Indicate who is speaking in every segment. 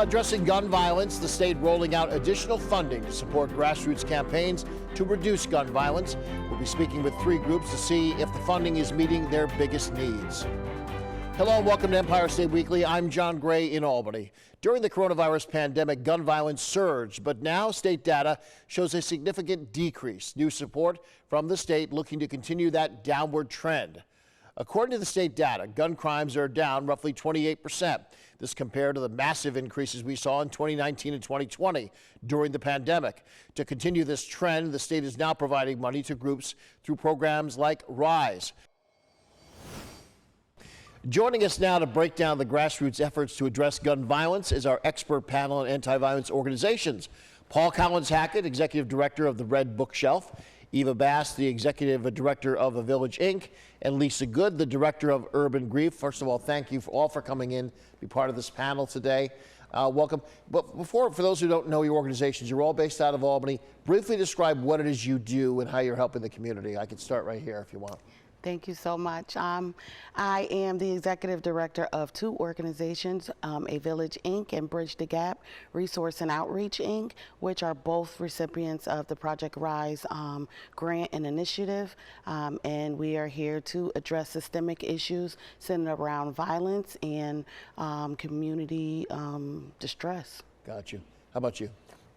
Speaker 1: Addressing gun violence, the state rolling out additional funding to support grassroots campaigns to reduce gun violence. We'll be speaking with 3 groups to see if the funding is meeting their biggest needs. Hello and welcome to Empire State Weekly. I'm John Gray in Albany. During the coronavirus pandemic, gun violence surged, but now state data shows a significant decrease. New support from the state looking to continue that downward trend. According to the state data, gun crimes are down roughly 28%. This compared to the massive increases we saw in 2019 and 2020 during the pandemic. To continue this trend, the state is now providing money to groups through programs like RISE. Joining us now to break down the grassroots efforts to address gun violence is our expert panel on anti-violence organizations. Paul Collins-Hackett, Executive Director of the Red Bookshelf, Eva Bass, the Executive Director of The Village Inc., and Lisa Good, the Director of Urban Grief. First of all, thank you all for coming in to be part of this panel today. Welcome. But for those who don't know your organizations, you're all based out of Albany. Briefly describe what it is you do and how you're helping the community. I can start right here if you want.
Speaker 2: Thank you so much. I am the executive director of 2 organizations, A Village Inc. and Bridge the Gap Resource and Outreach Inc., which are both recipients of the Project RISE grant and initiative. And we are here to address systemic issues centered around violence and community distress.
Speaker 1: Got you. How about you?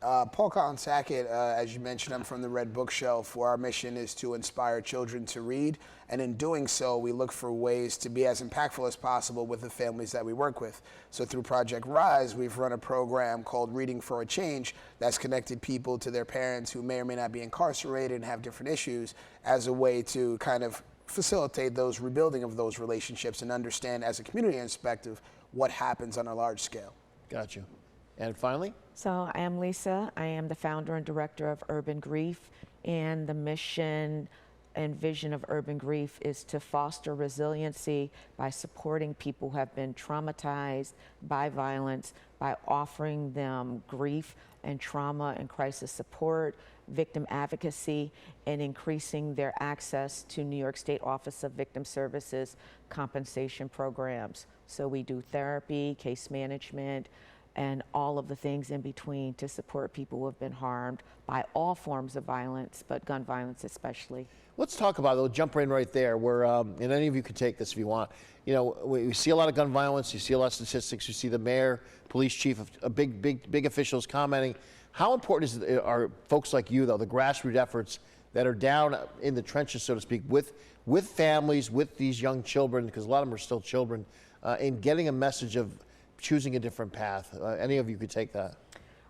Speaker 3: Paul Collins-Hackett, as you mentioned, I'm from the Red Bookshelf, where our mission is to inspire children to read. And in doing so, we look for ways to be as impactful as possible with the families that we work with. So through Project RISE, we've run a program called Reading for a Change that's connected people to their parents who may or may not be incarcerated and have different issues as a way to kind of facilitate those rebuilding of those relationships and understand as a community perspective what happens on a large scale.
Speaker 1: Got you. And finally?
Speaker 4: So I am Lisa. I am the founder and director of Urban Grief, and the mission and vision of Urban Grief is to foster resiliency by supporting people who have been traumatized by violence, by offering them grief and trauma and crisis support, victim advocacy, and increasing their access to New York State Office of Victim Services compensation programs. So we do therapy, case management, and all of the things in between to support people who have been harmed by all forms of violence, but gun violence especially.
Speaker 1: Let's talk about it. We'll jump in right there where, and any of you can take this if you want. You know, we see a lot of gun violence, you see a lot of statistics, you see the mayor, police chief, big officials commenting. How important are folks like you, though, the grassroots efforts that are down in the trenches, so to speak, with families, with these young children, because a lot of them are still children, in getting a message of choosing a different path? Any of you could take that.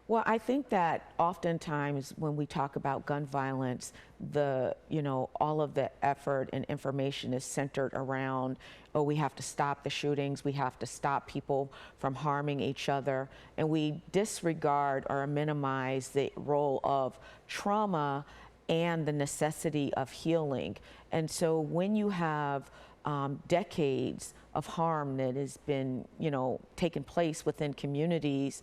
Speaker 4: Well, I think that oftentimes when we talk about gun violence, all of the effort and information is centered around, oh, we have to stop the shootings, we have to stop people from harming each other, and we disregard or minimize the role of trauma and the necessity of healing. And so when you have decades of harm that has been, taken place within communities,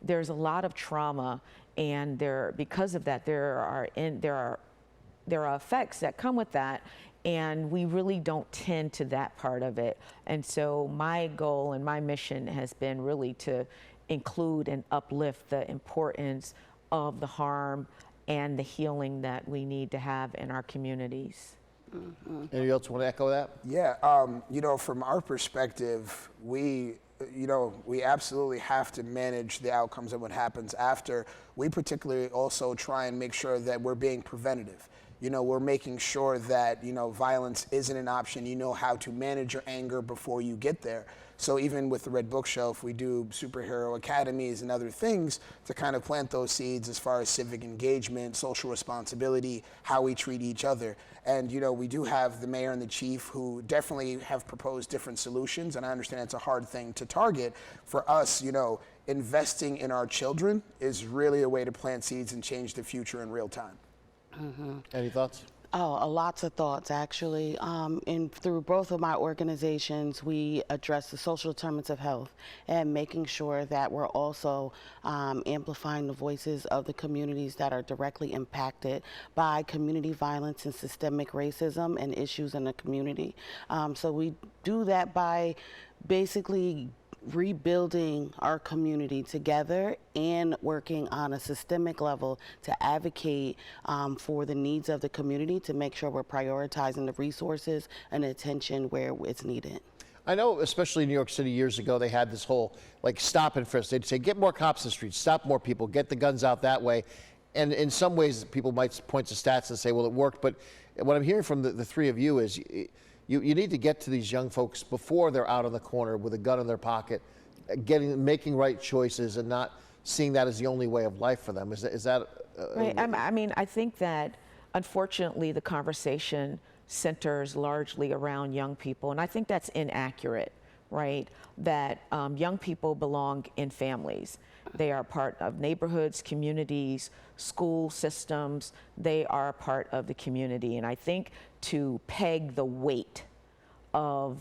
Speaker 4: there's a lot of trauma, and because of that, there are effects that come with that, and we really don't tend to that part of it. And so my goal and my mission has been really to include and uplift the importance of the harm and the healing that we need to have in our communities.
Speaker 1: Mm-hmm. Anybody else want to echo that?
Speaker 3: Yeah, from our perspective, we absolutely have to manage the outcomes of what happens after. We particularly also try and make sure that we're being preventative. We're making sure that, violence isn't an option. You know how to manage your anger before you get there. So even with the Red Bookshelf, we do superhero academies and other things to kind of plant those seeds as far as civic engagement, social responsibility, how we treat each other. And, we do have the mayor and the chief who definitely have proposed different solutions, and I understand it's a hard thing to target. For us, investing in our children is really a way to plant seeds and change the future in real time.
Speaker 2: Mm-hmm.
Speaker 1: Any thoughts?
Speaker 2: Oh, lots of thoughts, actually. And through both of my organizations, we address the social determinants of health and making sure that we're also amplifying the voices of the communities that are directly impacted by community violence and systemic racism and issues in the community. So we do that by basically rebuilding our community together and working on a systemic level to advocate for the needs of the community, to make sure we're prioritizing the resources and attention where it's needed.
Speaker 1: I know, especially in New York City years ago, they had this whole like stop and frisk. They'd say, get more cops in the streets, stop more people, get the guns out that way. And in some ways, people might point to stats and say, well, it worked. But what I'm hearing from the three of you is you need to get to these young folks before they're out on the corner with a gun in their pocket, making right choices and not seeing that as the only way of life for them. Is that
Speaker 4: right? I mean, I think that unfortunately the conversation centers largely around young people, and I think that's inaccurate, right? That young people belong in families. They are part of neighborhoods, communities, school systems. They are a part of the community. And I think to peg the weight of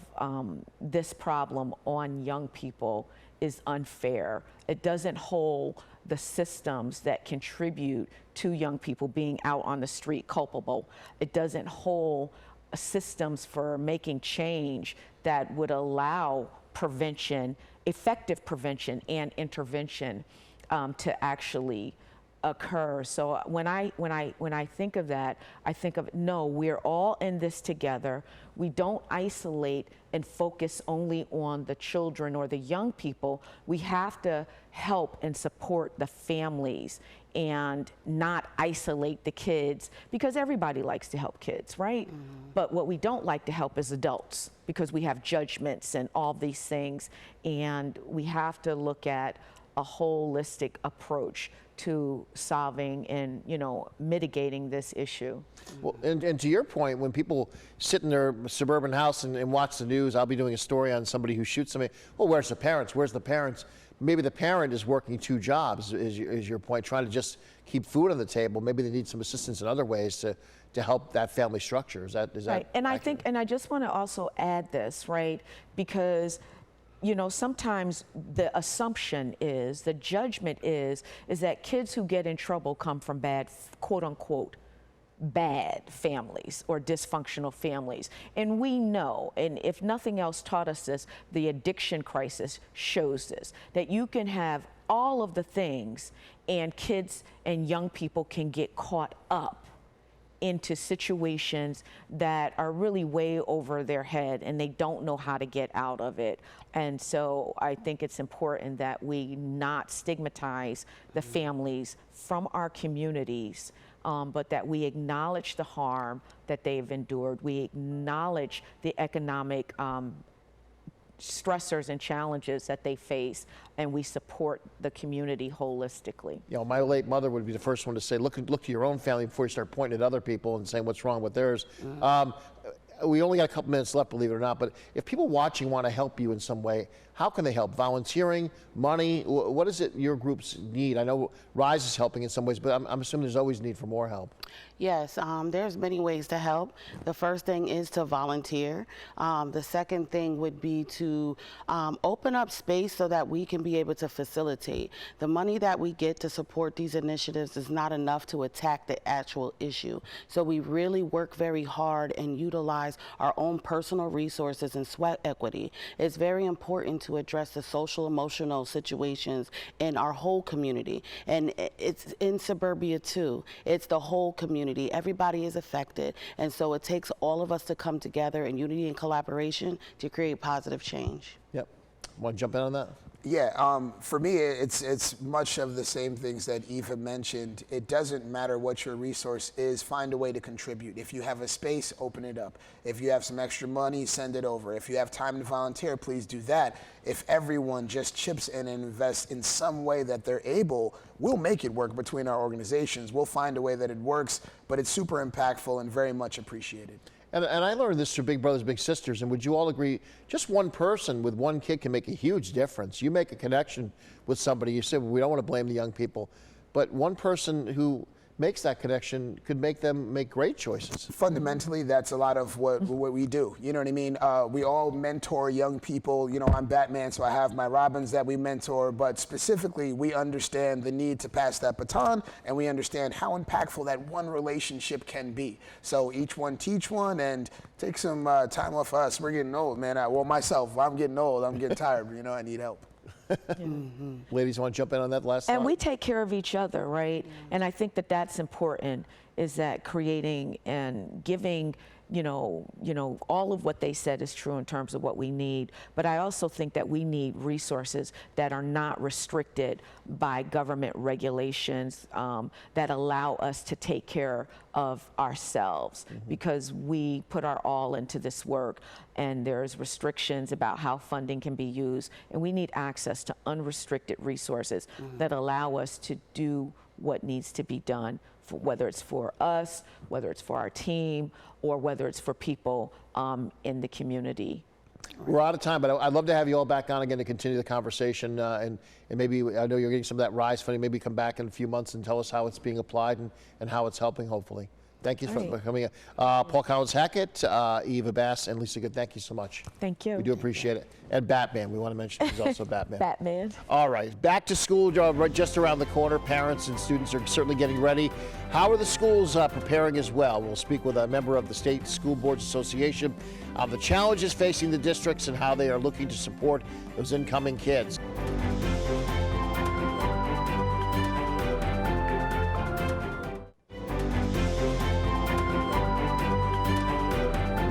Speaker 4: this problem on young people is unfair. It doesn't hold the systems that contribute to young people being out on the street culpable. It doesn't hold systems for making change that would allow prevention, effective prevention and intervention to actually occur. So when I think of that, I think of, no, we're all in this together. We don't isolate and focus only on the children or the young people. We have to help and support the families and not isolate the kids, because everybody likes to help kids, right? Mm-hmm. But what we don't like to help is adults, because we have judgments and all these things, and we have to look at a holistic approach to solving and, you know, mitigating this issue.
Speaker 1: Well, and to your point, when people sit in their suburban house and watch the news, I'll be doing a story on somebody who shoots somebody. Well, where's the parents? Where's the parents? Maybe the parent is working two jobs, is your point, trying to just keep food on the table. Maybe they need some assistance in other ways to help that family structure. Is that
Speaker 4: right? And
Speaker 1: accurate?
Speaker 4: I think, and I just want to also add this, right? Because, you know, sometimes the assumption is, the judgment is that kids who get in trouble come from bad, quote unquote, bad families or dysfunctional families. And we know, and if nothing else taught us this, the addiction crisis shows this, that you can have all of the things and kids and young people can get caught up into situations that are really way over their head and they don't know how to get out of it. And so I think it's important that we not stigmatize the families from our communities, but that we acknowledge the harm that they've endured. We acknowledge the economic stressors and challenges that they face, and we support the community holistically.
Speaker 1: You know, my late mother would be the first one to say, look to your own family before you start pointing at other people and saying what's wrong with theirs. Mm-hmm. We only got a couple minutes left, believe it or not, but if people watching want to help you in some way, how can they help? Volunteering, money, what is it your groups need? I know RISE is helping in some ways, but I'm assuming there's always need for more help.
Speaker 2: Yes, there's many ways to help. The first thing is to volunteer. The second thing would be to open up space so that we can be able to facilitate. The money that we get to support these initiatives is not enough to attack the actual issue. So we really work very hard and utilize our own personal resources and sweat equity. It's very important to address the social emotional situations in our whole community. And it's in suburbia too. It's the whole community. Everybody is affected. And so it takes all of us to come together in unity and collaboration to create positive change.
Speaker 1: Yep. Want to jump in on that?
Speaker 3: Yeah, for me, it's much of the same things that Eva mentioned. It doesn't matter what your resource is, find a way to contribute. If you have a space, open it up. If you have some extra money, send it over. If you have time to volunteer, please do that. If everyone just chips in and invests in some way that they're able, we'll make it work between our organizations. We'll find a way that it works, but it's super impactful and very much appreciated.
Speaker 1: And I learned this through Big Brothers Big Sisters, and would you all agree, just one person with one kid can make a huge difference. You make a connection with somebody, you say, well, we don't want to blame the young people, but one person who makes that connection could make them make great choices.
Speaker 3: Fundamentally, that's a lot of what we do. You know what I mean? We all mentor young people. You know, I'm Batman, so I have my Robins that we mentor, but specifically, we understand the need to pass that baton, and we understand how impactful that one relationship can be. So each one teach one, and take some time off us. We're getting old, man. Well, myself, I'm getting old. I'm getting tired. You know, I need help.
Speaker 1: Ladies, want to jump in on that last thought?
Speaker 4: And we take care of each other, right? And I think that that's important, is that creating and giving, you know, all of what they said is true in terms of what we need. But I also think that we need resources that are not restricted by government regulations that allow us to take care of ourselves, because we put our all into this work, and there's restrictions about how funding can be used, and we need access to unrestricted resources that allow us to do what needs to be done, whether it's for us, whether it's for our team, or whether it's for people in the community.
Speaker 1: We're out of time, but I'd love to have you all back on again to continue the conversation. And maybe, I know you're getting some of that RISE funding, maybe come back in a few months and tell us how it's being applied and how it's helping, hopefully. Thank you for coming in. Paul Collins-Hackett, Eva Bass, and Lisa Good, thank you so much.
Speaker 4: Thank you.
Speaker 1: We do appreciate it. And Batman, we want to mention he's also Batman.
Speaker 4: Batman.
Speaker 1: All right, back to school just around the corner. Parents and students are certainly getting ready. How are the schools preparing as well? We'll speak with a member of the State School Boards Association on the challenges facing the districts and how they are looking to support those incoming kids.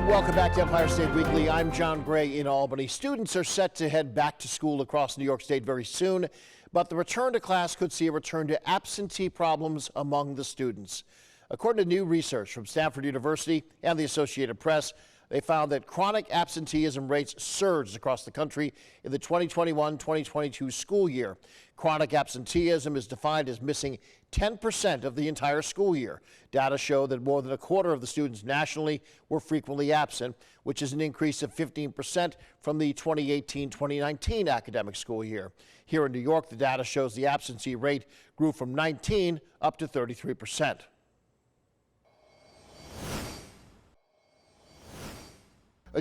Speaker 1: Welcome back to Empire State Weekly. I'm John Gray in Albany. Students are set to head back to school across New York State very soon, but the return to class could see a return to absentee problems among the students. According to new research from Stanford University and the Associated Press, they found that chronic absenteeism rates surged across the country in the 2021-2022 school year. Chronic absenteeism is defined as missing 10% of the entire school year. Data show that more than a quarter of the students nationally were frequently absent, which is an increase of 15% from the 2018-2019 academic school year. Here in New York, the data shows the absentee rate grew from 19 up to 33%.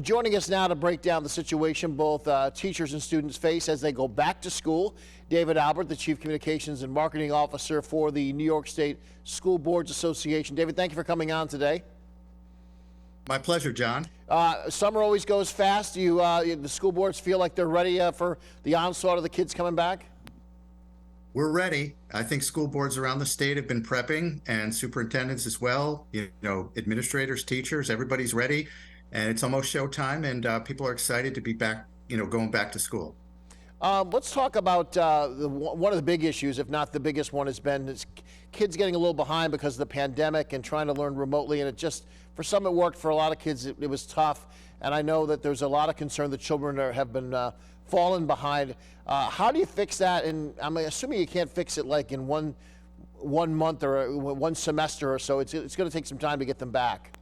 Speaker 1: Joining us now to break down the situation both teachers and students face as they go back to school, David Albert, the Chief Communications and Marketing Officer for the New York State School Boards Association. David, thank you for coming on today.
Speaker 5: My pleasure, John.
Speaker 1: Summer always goes fast. The school boards feel like they're ready for the onslaught of the kids coming back?
Speaker 5: We're ready. I think school boards around the state have been prepping, and superintendents as well. You know, administrators, teachers, everybody's ready. And it's almost showtime, and people are excited to be back, going back to school.
Speaker 1: Let's talk about one of the big issues, if not the biggest one, has been kids getting a little behind because of the pandemic and trying to learn remotely. And it just, for some it worked, for a lot of kids it was tough. And I know that there's a lot of concern that children have been fallen behind. How do you fix that? And I'm assuming you can't fix it like in one month or one semester or so. It's going to take some time to get them back.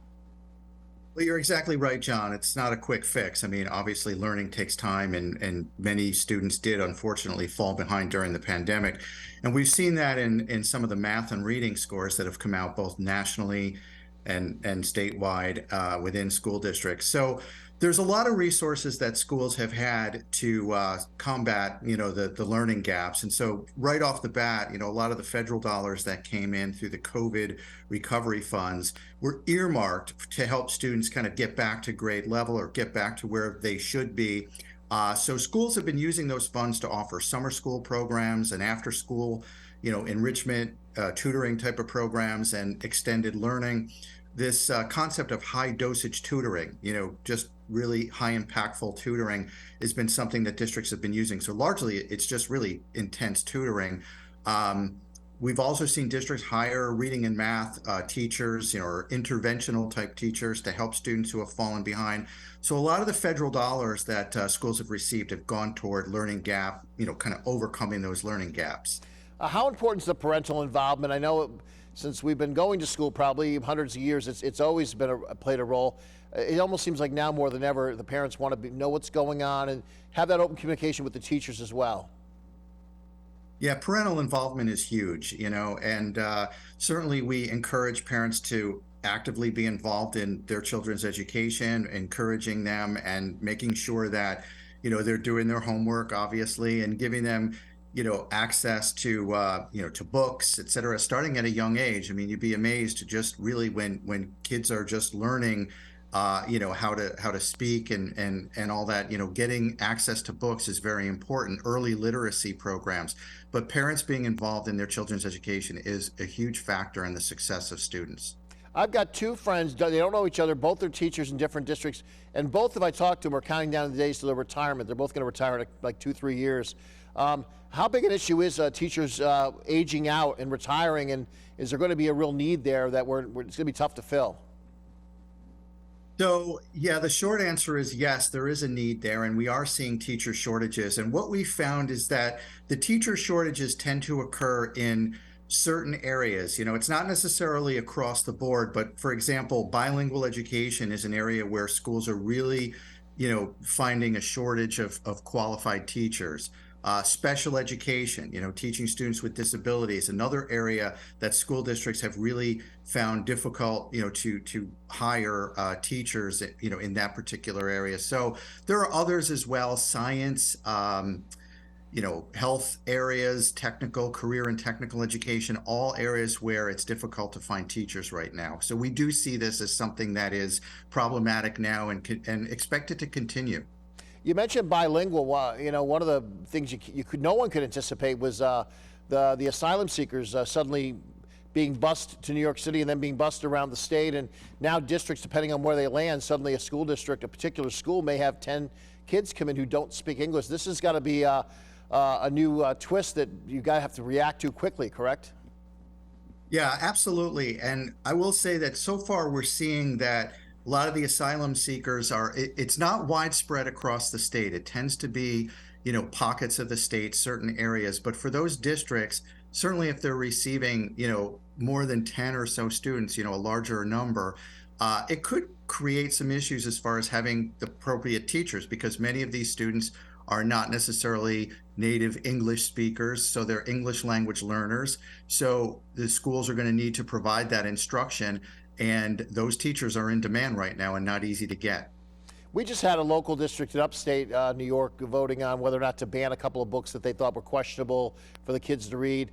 Speaker 5: Well, you're exactly right, John. It's not a quick fix. I mean, obviously learning takes time, and many students did unfortunately fall behind during the pandemic. And we've seen that in some of the math and reading scores that have come out both nationally and statewide within school districts. So there's a lot of resources that schools have had to combat, the learning gaps. And so right off the bat, a lot of the federal dollars that came in through the COVID recovery funds were earmarked to help students kind of get back to grade level or get back to where they should be. So schools have been using those funds to offer summer school programs and after school, enrichment, tutoring type of programs and extended learning. This concept of high dosage tutoring, just really high impactful tutoring has been something that districts have been using. So largely it's just really intense tutoring. We've also seen districts hire reading and math teachers, or interventional type teachers to help students who have fallen behind. So a lot of the federal dollars that schools have received have gone toward learning gap, kind of overcoming those learning gaps.
Speaker 1: How important is the parental involvement? I know since we've been going to school probably hundreds of years, it's always been played a role. It almost seems like now more than ever, the parents want to know what's going on and have that open communication with the teachers as well.
Speaker 5: Yeah, parental involvement is huge, and certainly we encourage parents to actively be involved in their children's education, encouraging them and making sure that, they're doing their homework, obviously, and giving them, access to, to books, et cetera, starting at a young age. I mean, you'd be amazed to just really when kids are just learning how to speak and all that, getting access to books is very important. Early literacy programs, but parents being involved in their children's education is a huge factor in the success of students.
Speaker 1: I've got two friends, they don't know each other, both are teachers in different districts, and both, if I talk to them, are counting down the days to their retirement. They're both going to retire in like 2-3 years. How big an issue is teachers aging out and retiring, and is there going to be a real need there that it's going to be tough to fill?
Speaker 5: So, yeah, the short answer is yes, there is a need there, and we are seeing teacher shortages. And what we found is that the teacher shortages tend to occur in certain areas. It's not necessarily across the board, but for example, bilingual education is an area where schools are really, finding a shortage of qualified teachers. Special education, teaching students with disabilities, another area that school districts have really found difficult, to hire teachers, in that particular area. So there are others as well, science, health areas, career and technical education, all areas where it's difficult to find teachers right now. So we do see this as something that is problematic now and expect it to continue.
Speaker 1: You mentioned bilingual. One of the things no one could anticipate was the asylum seekers suddenly being bused to New York City and then being bused around the state. And now districts, depending on where they land, suddenly a school district, a particular school, may have 10 kids come in who don't speak English. This has got to be a new twist that you got to have to react to quickly, correct?
Speaker 5: Yeah, absolutely. And I will say that so far we're seeing that a lot of the asylum seekers it's not widespread across the state. It tends to be, pockets of the state, certain areas. But for those districts, certainly if they're receiving, more than 10 or so students, a larger number, it could create some issues as far as having the appropriate teachers, because many of these students are not necessarily native English speakers, so they're English language learners. So the schools are going to need to provide that instruction. And those teachers are in demand right now and not easy to get.
Speaker 1: We just had a local district in upstate New York voting on whether or not to ban a couple of books that they thought were questionable for the kids to read.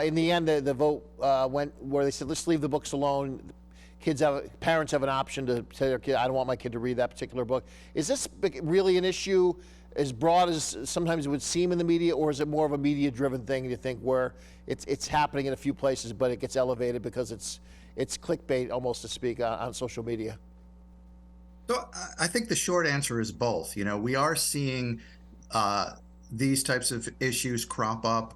Speaker 1: In the end, the vote went where they said, let's leave the books alone. Parents have an option to say to their kid, I don't want my kid to read that particular book. Is this really an issue as broad as sometimes it would seem in the media, or is it more of a media-driven thing, you think, where it's happening in a few places, but it gets elevated because it's clickbait, almost to speak, on social media?
Speaker 5: So I think the short answer is both. We are seeing these types of issues crop up,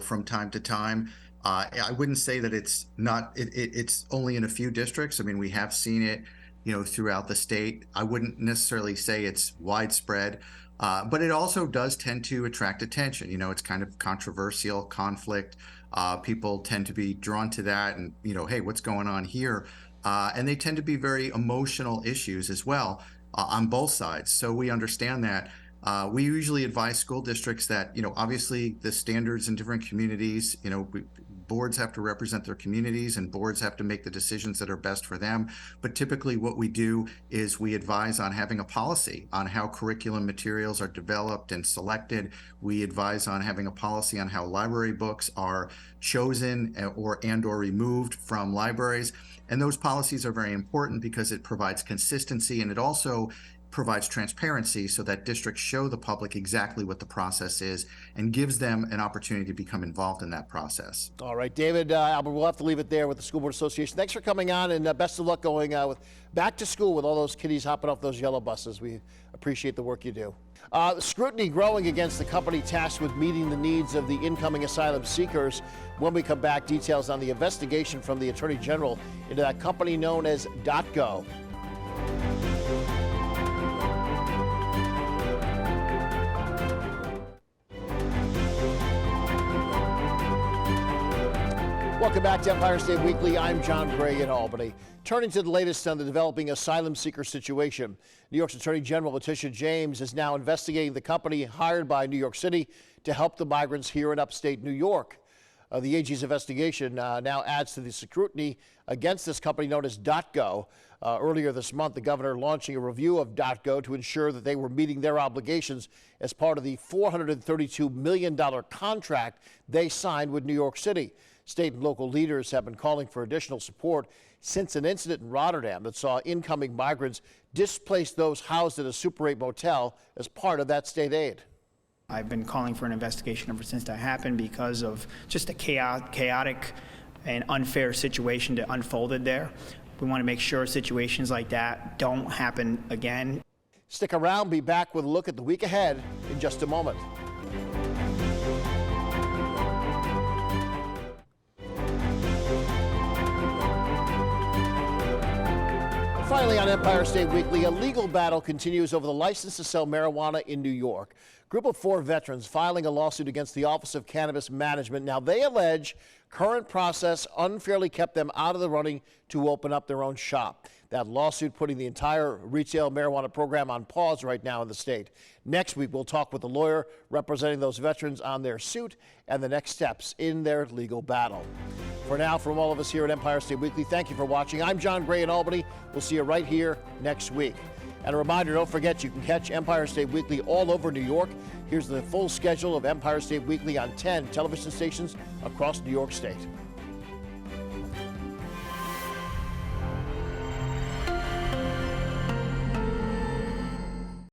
Speaker 5: from time to time. I wouldn't say that it's only in a few districts. I mean, we have seen it, throughout the state. I wouldn't necessarily say it's widespread, but it also does tend to attract attention. It's kind of controversial conflict. People tend to be drawn to that and, hey, what's going on here? And they tend to be very emotional issues as well on both sides. So we understand that. We usually advise school districts that, obviously the standards in different communities, boards have to represent their communities and boards have to make the decisions that are best for them. But typically what we do is we advise on having a policy on how curriculum materials are developed and selected. We advise on having a policy on how library books are chosen or removed from libraries. And those policies are very important because it provides consistency, and it also provides transparency so that districts show the public exactly what the process is and gives them an opportunity to become involved in that process.
Speaker 1: All right, David, Albert, we'll have to leave it there with the School Board Association. Thanks for coming on, and best of luck going back to school with all those kiddies hopping off those yellow buses. We appreciate the work you do. Scrutiny growing against the company tasked with meeting the needs of the incoming asylum seekers. When we come back, details on the investigation from the Attorney General into that company known as DotGo. Welcome back to Empire State Weekly. I'm John Gray in Albany. Turning to the latest on the developing asylum seeker situation. New York's Attorney General Letitia James is now investigating the company hired by New York City to help the migrants here in upstate New York. The AG's investigation now adds to the scrutiny against this company known as DotGo. Earlier this month, the governor launching a review of DotGo to ensure that they were meeting their obligations as part of the $432 million contract they signed with New York City. State and local leaders have been calling for additional support since an incident in Rotterdam that saw incoming migrants displace those housed at a Super 8 motel as part of that state aid.
Speaker 6: I've been calling for an investigation ever since that happened because of just a chaotic and unfair situation that unfolded there. We want to make sure situations like that don't happen again.
Speaker 1: Stick around, be back with a look at the week ahead in just a moment. Finally on Empire State Weekly, a legal battle continues over the license to sell marijuana in New York. Group of 4 veterans filing a lawsuit against the Office of Cannabis Management. Now they allege current process unfairly kept them out of the running to open up their own shop. That lawsuit putting the entire retail marijuana program on pause right now in the state. Next week, we'll talk with the lawyer representing those veterans on their suit and the next steps in their legal battle. For now, from all of us here at Empire State Weekly, thank you for watching. I'm John Gray in Albany. We'll see you right here next week. And a reminder, don't forget you can catch Empire State Weekly all over New York. Here's the full schedule of Empire State Weekly on 10 television stations across New York State.